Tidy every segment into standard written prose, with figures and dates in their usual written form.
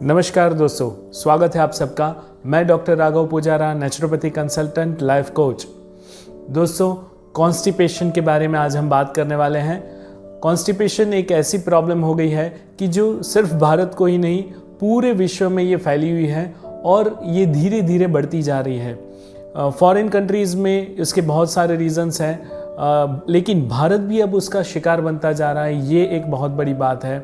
नमस्कार दोस्तों, स्वागत है आप सबका। मैं doctor Raghav Pujara, naturopathy consultant, life coach. दोस्तों, कॉन्स्टिपेशन के बारे में आज हम बात करने वाले हैं। कॉन्स्टिपेशन एक ऐसी प्रॉब्लम हो गई है कि जो सिर्फ भारत को ही नहीं, पूरे विश्व में ये फैली हुई है और ये धीरे धीरे बढ़ती जा रही है। फॉरेन कंट्रीज़ में इसके बहुत सारे रीजंस हैं, लेकिन भारत भी अब उसका शिकार बनता जा रहा है। ये एक बहुत बड़ी बात है।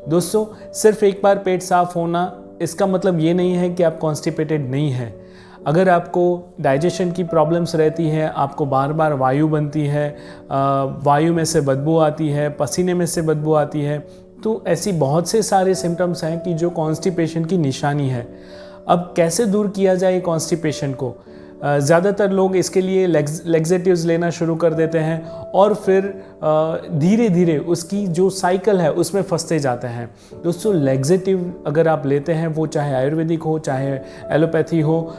दोस्तों, सिर्फ एक बार पेट साफ होना इसका मतलब ये नहीं है कि आप कॉन्स्टिपेटेड नहीं हैं। अगर आपको डाइजेशन की प्रॉब्लम्स रहती है, आपको बार बार वायु बनती है, वायु में से बदबू आती है, पसीने में से बदबू आती है, तो ऐसी बहुत से सारे सिम्टम्स हैं कि जो कॉन्स्टिपेशन की निशानी है। अब कैसे दूर किया जाए कॉन्स्टिपेशन को? ज़्यादातर लोग इसके लिए लेग्जेटिव्स लेना शुरू कर देते हैं और फिर धीरे धीरे उसकी जो साइकिल है उसमें फंसते जाते हैं। दोस्तों, लेग्जेटिव अगर आप लेते हैं, वो चाहे आयुर्वेदिक हो चाहे एलोपैथी हो,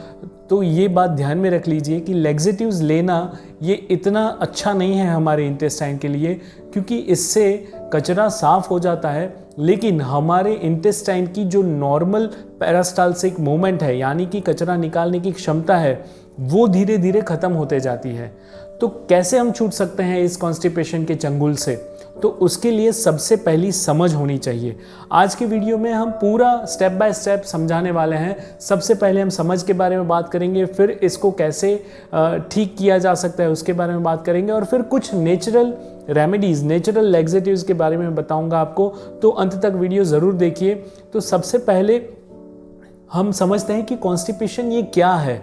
तो ये बात ध्यान में रख लीजिए कि लेग्जेटिव्स लेना ये इतना अच्छा नहीं है हमारे इंटेस्टाइन के लिए, क्योंकि इससे कचरा साफ हो जाता है, लेकिन हमारे इंटेस्टाइन की जो नॉर्मल पेरिस्टाल्सिक मूवमेंट है, यानी कि कचरा निकालने की क्षमता है, वो धीरे धीरे ख़त्म होते जाती है। तो कैसे हम छूट सकते हैं इस कॉन्स्टिपेशन के चंगुल से? तो उसके लिए सबसे पहली समझ होनी चाहिए। आज के वीडियो में हम पूरा स्टेप बाय स्टेप समझाने वाले हैं। सबसे पहले हम समझ के बारे में बात करेंगे, फिर इसको कैसे ठीक किया जा सकता है उसके बारे में बात करेंगे, और फिर कुछ नेचुरल रेमेडीज़, नेचुरल लेग्जेटिव्स के बारे में बताऊंगा आपको। तो अंत तक वीडियो ज़रूर देखिए। तो सबसे पहले हम समझते हैं कि कॉन्स्टिपेशन ये क्या है।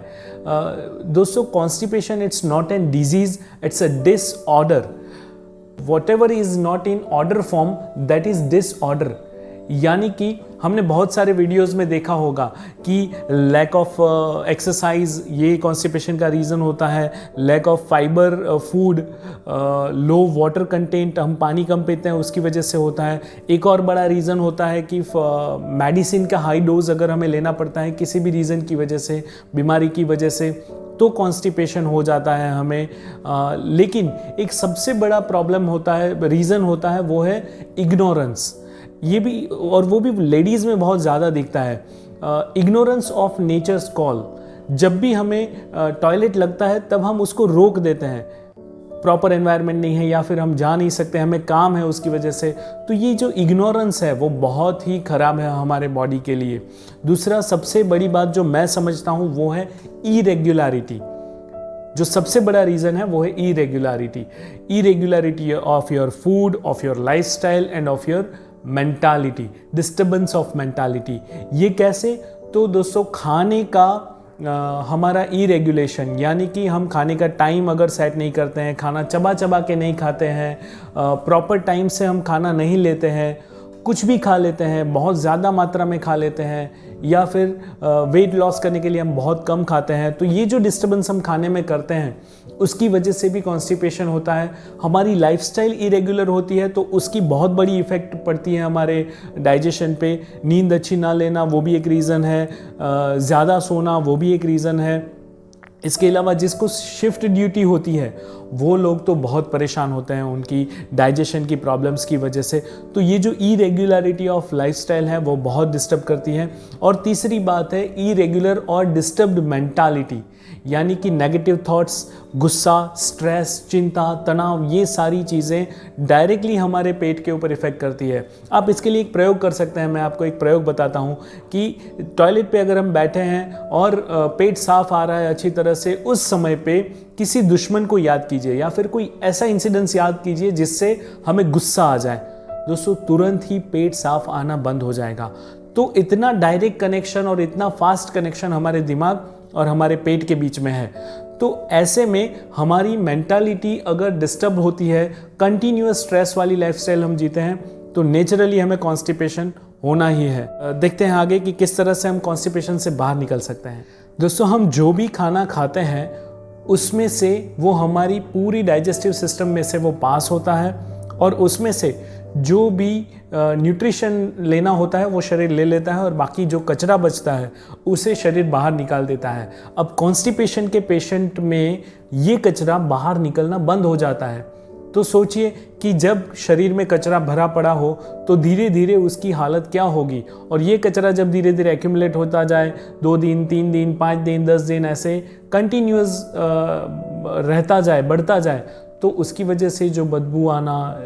दोस्तों, constipation it's not an disease, it's a disorder. Whatever is not in order form, that is disorder। यानी कि हमने बहुत सारे वीडियोस में देखा होगा कि लैक ऑफ एक्सरसाइज ये कॉन्स्टिपेशन का रीज़न होता है, lack of fibre food, low water content, हम पानी कम पीते हैं उसकी वजह से होता है। एक और बड़ा रीज़न होता है कि मेडिसिन का हाई डोज अगर हमें लेना पड़ता है किसी भी रीज़न की वजह से, बीमारी की वजह से, तो कॉन्स्टिपेशन हो जाता है हमें। लेकिन एक सबसे बड़ा प्रॉब्लम होता है, रीज़न होता है, वो है इग्नोरेंस। ये भी, और वो भी लेडीज़ में बहुत ज़्यादा दिखता है। Ignorance of nature's call. जब भी हमें टॉयलेट लगता है तब हम उसको रोक देते हैं, प्रॉपर एनवायरनमेंट नहीं है या फिर हम जा नहीं सकते, हमें काम है उसकी वजह से। तो ये जो इग्नोरेंस है वो बहुत ही ख़राब है हमारे बॉडी के लिए। दूसरा सबसे बड़ी बात जो मैं समझता हूँ वो है इरेगुलरिटी। जो सबसे बड़ा रीज़न है वो है irregularity of your food, of your lifestyle end of your mentality, disturbance of mentality. ये कैसे? तो दोस्तों, खाने का हमारा इरेगुलेशन, यानी कि हम खाने का टाइम अगर सेट नहीं करते हैं, खाना चबा चबा के नहीं खाते हैं, प्रॉपर टाइम से हम खाना नहीं लेते हैं, कुछ भी खा लेते हैं, बहुत ज़्यादा मात्रा में खा लेते हैं, या फिर वेट लॉस करने के लिए हम बहुत कम खाते हैं, तो ये जो डिस्टर्बेंस हम खाने में करते हैं उसकी वजह से भी कॉन्स्टिपेशन होता है। हमारी लाइफस्टाइल इरेगुलर होती है तो उसकी बहुत बड़ी इफ़ेक्ट पड़ती है हमारे डाइजेशन पे। नींद अच्छी ना लेना वो भी एक रीज़न है, ज़्यादा सोना वो भी एक रीज़न है। इसके अलावा जिसको शिफ्ट ड्यूटी होती है वो लोग तो बहुत परेशान होते हैं उनकी डाइजेशन की प्रॉब्लम्स की वजह से। तो ये जो इरेगुलरिटी ऑफ लाइफस्टाइल है वो बहुत डिस्टर्ब करती है। और तीसरी बात है इरेगुलर और डिस्टर्ब्ड मेंटालिटी, यानी कि नेगेटिव थॉट्स, गुस्सा, स्ट्रेस, चिंता, तनाव, ये सारी चीज़ें डायरेक्टली हमारे पेट के ऊपर इफ़ेक्ट करती है। आप इसके लिए एक प्रयोग कर सकते हैं। मैं आपको एक प्रयोग बताता हूँ कि टॉयलेट पे अगर हम बैठे हैं और पेट साफ आ रहा है अच्छी तरह से, उस समय पे किसी दुश्मन को याद कीजिए या फिर कोई ऐसा इंसिडेंस याद कीजिए जिससे हमें गुस्सा आ जाए। दोस्तों, तुरंत ही पेट साफ आना बंद हो जाएगा। तो इतना डायरेक्ट कनेक्शन और इतना फास्ट कनेक्शन हमारे दिमाग और हमारे पेट के बीच में है। तो ऐसे में हमारी मेंटालिटी अगर डिस्टर्ब होती है, कंटिन्यूअस स्ट्रेस वाली लाइफस्टाइल हम जीते हैं, तो नेचुरली हमें कॉन्स्टिपेशन होना ही है। देखते हैं आगे कि किस तरह से हम कॉन्स्टिपेशन से बाहर निकल सकते हैं। दोस्तों, हम जो भी खाना खाते हैं उसमें से वो हमारी पूरी डाइजेस्टिव सिस्टम में से वो पास होता है, और उसमें से जो भी न्यूट्रिशन लेना होता है वो शरीर ले लेता है, और बाकी जो कचरा बचता है उसे शरीर बाहर निकाल देता है। अब कॉन्स्टिपेशन के पेशेंट में ये कचरा बाहर निकलना बंद हो जाता है, तो सोचिए कि जब शरीर में कचरा भरा पड़ा हो तो धीरे धीरे उसकी हालत क्या होगी। और ये कचरा जब धीरे धीरे एक्यूमुलेट होता जाए, 2 दिन, 3 दिन, 5 दिन, 10 दिन, ऐसे कंटिन्यूअस रहता जाए, बढ़ता जाए, तो उसकी वजह से जो बदबू आना,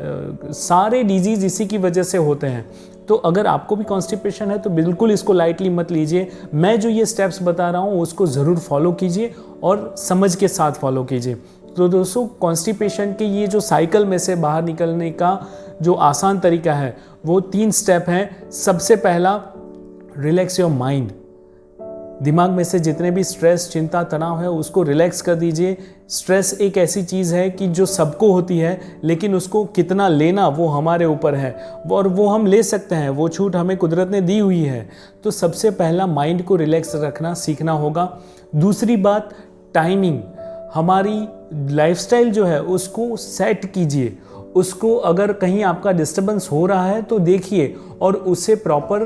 सारे डिजीज़ इसी की वजह से होते हैं। तो अगर आपको भी कॉन्स्टिपेशन है तो बिल्कुल इसको लाइटली मत लीजिए। मैं जो ये स्टेप्स बता रहा हूँ उसको ज़रूर फॉलो कीजिए और समझ के साथ फॉलो कीजिए। तो दोस्तों, कॉन्स्टिपेशन के ये जो साइकिल में से बाहर निकलने का जो आसान तरीका है वो 3 स्टेप हैं। सबसे पहला, रिलैक्स योर माइंड। दिमाग में से जितने भी स्ट्रेस, चिंता, तनाव है उसको रिलैक्स कर दीजिए। स्ट्रेस एक ऐसी चीज़ है कि जो सबको होती है, लेकिन उसको कितना लेना वो हमारे ऊपर है, और वो हम ले सकते हैं, वो छूट हमें कुदरत ने दी हुई है। तो सबसे पहला माइंड को रिलैक्स रखना सीखना होगा। दूसरी बात, टाइमिंग। हमारी लाइफस्टाइल जो है उसको सेट कीजिए। उसको अगर कहीं आपका डिस्टर्बेंस हो रहा है तो देखिए और उसे प्रॉपर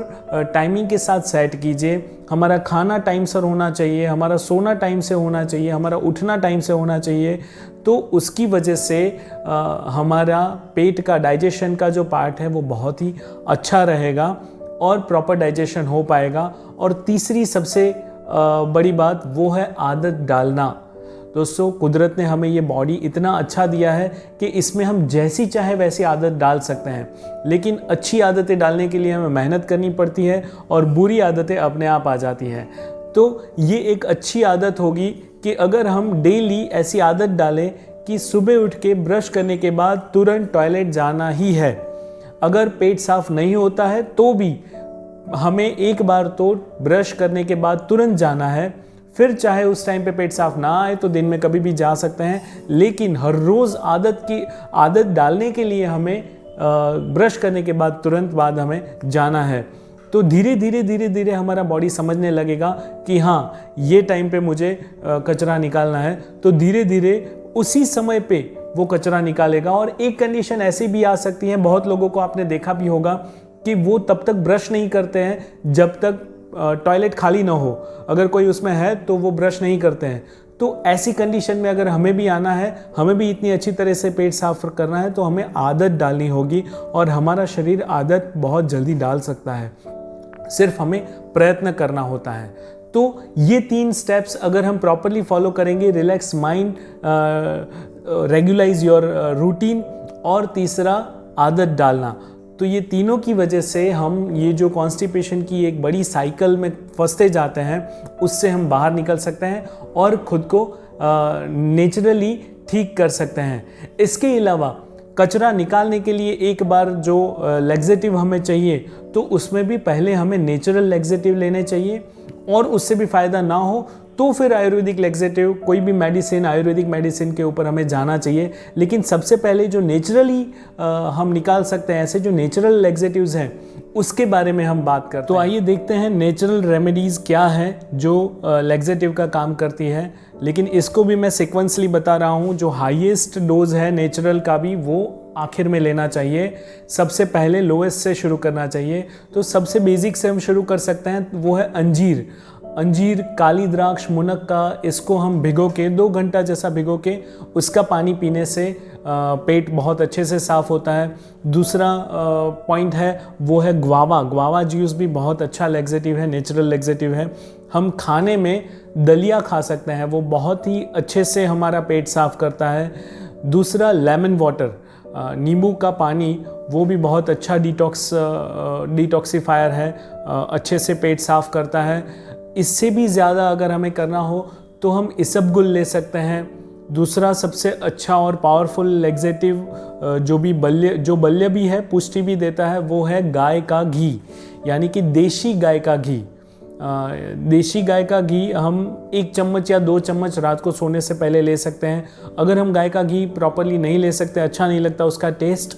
टाइमिंग के साथ सेट कीजिए। हमारा खाना टाइम से होना चाहिए, हमारा सोना टाइम से होना चाहिए, हमारा उठना टाइम से होना चाहिए। तो उसकी वजह से हमारा पेट का डाइजेशन का जो पार्ट है वो बहुत ही अच्छा रहेगा और प्रॉपर डाइजेशन हो पाएगा। और तीसरी सबसे बड़ी बात वो है आदत डालना। दोस्तों, कुदरत ने हमें ये बॉडी इतना अच्छा दिया है कि इसमें हम जैसी चाहे वैसी आदत डाल सकते हैं, लेकिन अच्छी आदतें डालने के लिए हमें मेहनत करनी पड़ती है और बुरी आदतें अपने आप आ जाती हैं। तो ये एक अच्छी आदत होगी कि अगर हम डेली ऐसी आदत डालें कि सुबह उठ के ब्रश करने के बाद तुरंत टॉयलेट जाना ही है। अगर पेट साफ नहीं होता है तो भी हमें एक बार तो ब्रश करने के बाद तुरंत जाना है। फिर चाहे उस टाइम पे पेट साफ ना आए तो दिन में कभी भी जा सकते हैं, लेकिन हर रोज़ आदत डालने के लिए हमें ब्रश करने के बाद तुरंत बाद हमें जाना है। तो धीरे धीरे हमारा बॉडी समझने लगेगा कि हाँ, ये टाइम पे मुझे कचरा निकालना है, तो धीरे धीरे उसी समय पे वो कचरा निकालेगा। और एक कंडीशन ऐसी भी आ सकती है, बहुत लोगों को आपने देखा भी होगा कि वो तब तक ब्रश नहीं करते हैं जब तक टॉयलेट खाली ना हो। अगर कोई उसमें है तो वो ब्रश नहीं करते हैं। तो ऐसी कंडीशन में अगर हमें भी आना है, हमें भी इतनी अच्छी तरह से पेट साफ करना है, तो हमें आदत डालनी होगी और हमारा शरीर आदत बहुत जल्दी डाल सकता है, सिर्फ हमें प्रयत्न करना होता है। तो ये 3 स्टेप्स अगर हम प्रॉपरली फॉलो करेंगे, relax mind, regularise your routine, और तीसरा आदत डालना, तो ये तीनों की वजह से हम ये जो कॉन्स्टिपेशन की एक बड़ी साइकिल में फंसते जाते हैं उससे हम बाहर निकल सकते हैं और खुद को नेचुरली ठीक कर सकते हैं। इसके अलावा कचरा निकालने के लिए एक बार जो लैक्सेटिव हमें चाहिए, तो उसमें भी पहले हमें नेचुरल लैक्सेटिव लेने चाहिए, और उससे भी फ़ायदा ना हो तो फिर आयुर्वेदिक लैक्सेटिव, कोई भी मेडिसिन, आयुर्वेदिक मेडिसिन के ऊपर हमें जाना चाहिए। लेकिन सबसे पहले जो नेचुरली हम निकाल सकते हैं, ऐसे जो नेचुरल लैक्सेटिव्स हैं, उसके बारे में हम बात करते हैं। तो आइए देखते हैं नेचुरल रेमेडीज़ क्या है जो लैक्सेटिव का काम करती है। लेकिन इसको भी मैं सिक्वेंसली बता रहा हूँ। जो हाईएस्ट डोज है नेचुरल का भी, वो आखिर में लेना चाहिए। सबसे पहले लोएस्ट से शुरू करना चाहिए। तो सबसे बेसिक से हम शुरू कर सकते हैं, वो है अंजीर। अंजीर, काली द्राक्ष, मुनक्का, इसको हम भिगो के 2 घंटा जैसा भिगो के उसका पानी पीने से पेट बहुत अच्छे से साफ़ होता है। दूसरा पॉइंट है वो है ग्वावा। ग्वावा जूस भी बहुत अच्छा लैक्सेटिव है, नेचुरल लैक्सेटिव है। हम खाने में दलिया खा सकते हैं, वो बहुत ही अच्छे से हमारा पेट साफ़ करता है। दूसरा लेमन वाटर, नींबू का पानी, वो भी बहुत अच्छा डिटॉक्सिफायर है, अच्छे से पेट साफ़ करता है। इससे भी ज़्यादा अगर हमें करना हो तो हम इसबगुल ले सकते हैं। दूसरा सबसे अच्छा और पावरफुल लैक्सेटिव जो बल्य भी है, पुष्टि भी देता है, वो है गाय का घी, यानी कि देशी गाय का घी। देशी गाय का घी हम 1 चम्मच या 2 चम्मच रात को सोने से पहले ले सकते हैं। अगर हम गाय का घी प्रॉपरली नहीं ले सकते, अच्छा नहीं लगता उसका टेस्ट,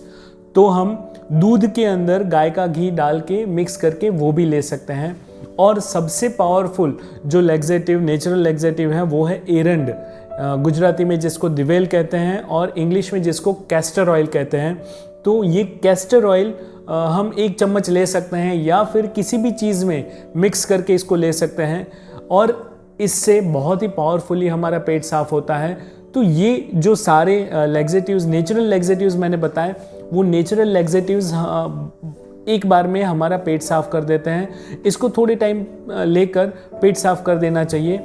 तो हम दूध के अंदर गाय का घी डाल के मिक्स करके वो भी ले सकते हैं। और सबसे पावरफुल जो लैक्सेटिव, नेचुरल लैक्सेटिव है, वो है एरंड। गुजराती में जिसको दिवेल कहते हैं और इंग्लिश में जिसको कैस्टर ऑयल कहते हैं। तो ये कैस्टर ऑयल हम 1 चम्मच ले सकते हैं या फिर किसी भी चीज़ में मिक्स करके इसको ले सकते हैं, और इससे बहुत ही पावरफुली हमारा पेट साफ होता है। तो ये जो सारे लैक्सेटिव्स, नेचुरल लैक्सेटिव्स मैंने बताए, वो नेचुरल लैक्सेटिव्स एक बार में हमारा पेट साफ कर देते हैं। इसको थोड़े टाइम लेकर पेट साफ कर देना चाहिए।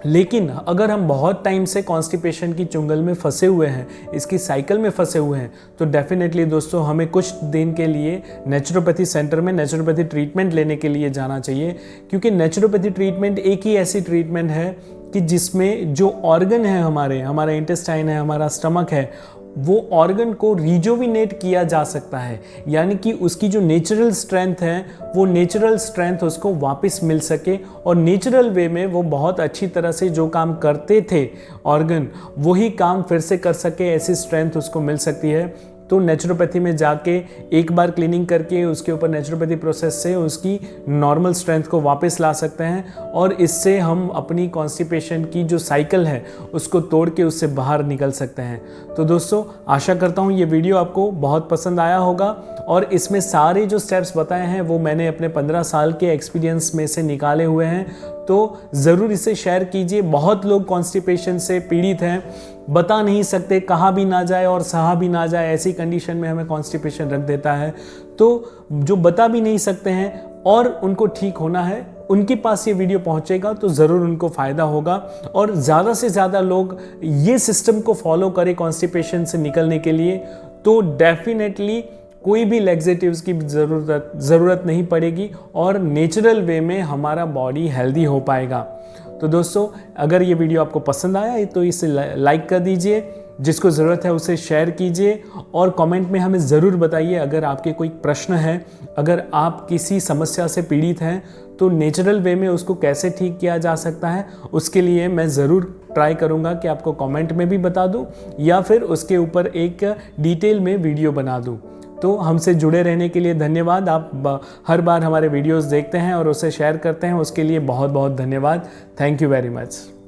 लेकिन अगर हम बहुत टाइम से कॉन्स्टिपेशन की चुंगल में फंसे हुए हैं, इसकी साइकिल में फंसे हुए हैं, तो डेफिनेटली दोस्तों हमें कुछ दिन के लिए नेचुरोपैथी सेंटर में नेचुरोपैथी ट्रीटमेंट लेने के लिए जाना चाहिए। क्योंकि नेचुरोपैथी ट्रीटमेंट एक ही ऐसी ट्रीटमेंट है कि जिसमें जो ऑर्गन है, हमारा इंटेस्टाइन है, हमारा स्टमक है, वो ऑर्गन को रिजुविनेट किया जा सकता है। यानी कि उसकी जो नेचुरल स्ट्रेंथ है, वो नेचुरल स्ट्रेंथ उसको वापस मिल सके और नेचुरल वे में वो बहुत अच्छी तरह से जो काम करते थे ऑर्गन, वही काम फिर से कर सके, ऐसी स्ट्रेंथ उसको मिल सकती है। तो नेचुरोपैथी में जाके एक बार क्लीनिंग करके उसके ऊपर नेचुरोपैथी प्रोसेस से उसकी नॉर्मल स्ट्रेंथ को वापस ला सकते हैं और इससे हम अपनी कॉन्स्टिपेशन की जो साइकिल है उसको तोड़ के उससे बाहर निकल सकते हैं। तो दोस्तों आशा करता हूँ ये वीडियो आपको बहुत पसंद आया होगा और इसमें सारे जो स्टेप्स बताए हैं वो मैंने अपने 15 साल के एक्सपीरियंस में से निकाले हुए हैं। तो ज़रूर इसे शेयर कीजिए। बहुत लोग कॉन्स्टिपेशन से पीड़ित हैं, बता नहीं सकते, कहा भी ना जाए और सहा भी ना जाए, ऐसी कंडीशन में हमें कॉन्स्टिपेशन रख देता है। तो जो बता भी नहीं सकते हैं और उनको ठीक होना है, उनके पास ये वीडियो पहुंचेगा तो ज़रूर उनको फ़ायदा होगा और ज़्यादा से ज़्यादा लोग ये सिस्टम को फॉलो करें कॉन्स्टिपेशन से निकलने के लिए, तो डेफिनेटली कोई भी लैक्सेटिव्स की ज़रूरत नहीं पड़ेगी और नेचुरल वे में हमारा बॉडी हेल्दी हो पाएगा। तो दोस्तों अगर ये वीडियो आपको पसंद आया तो इसे लाइक कर दीजिए, जिसको ज़रूरत है उसे शेयर कीजिए और कमेंट में हमें ज़रूर बताइए अगर आपके कोई प्रश्न है, अगर आप किसी समस्या से पीड़ित हैं तो नेचुरल वे में उसको कैसे ठीक किया जा सकता है, उसके लिए मैं ज़रूर ट्राई करूँगा कि आपको कमेंट में भी बता दूँ या फिर उसके ऊपर एक डिटेल में वीडियो बना दूँ। तो हमसे जुड़े रहने के लिए धन्यवाद। आप हर बार हमारे वीडियोस देखते हैं और उसे शेयर करते हैं, उसके लिए बहुत बहुत धन्यवाद। Thank you very much.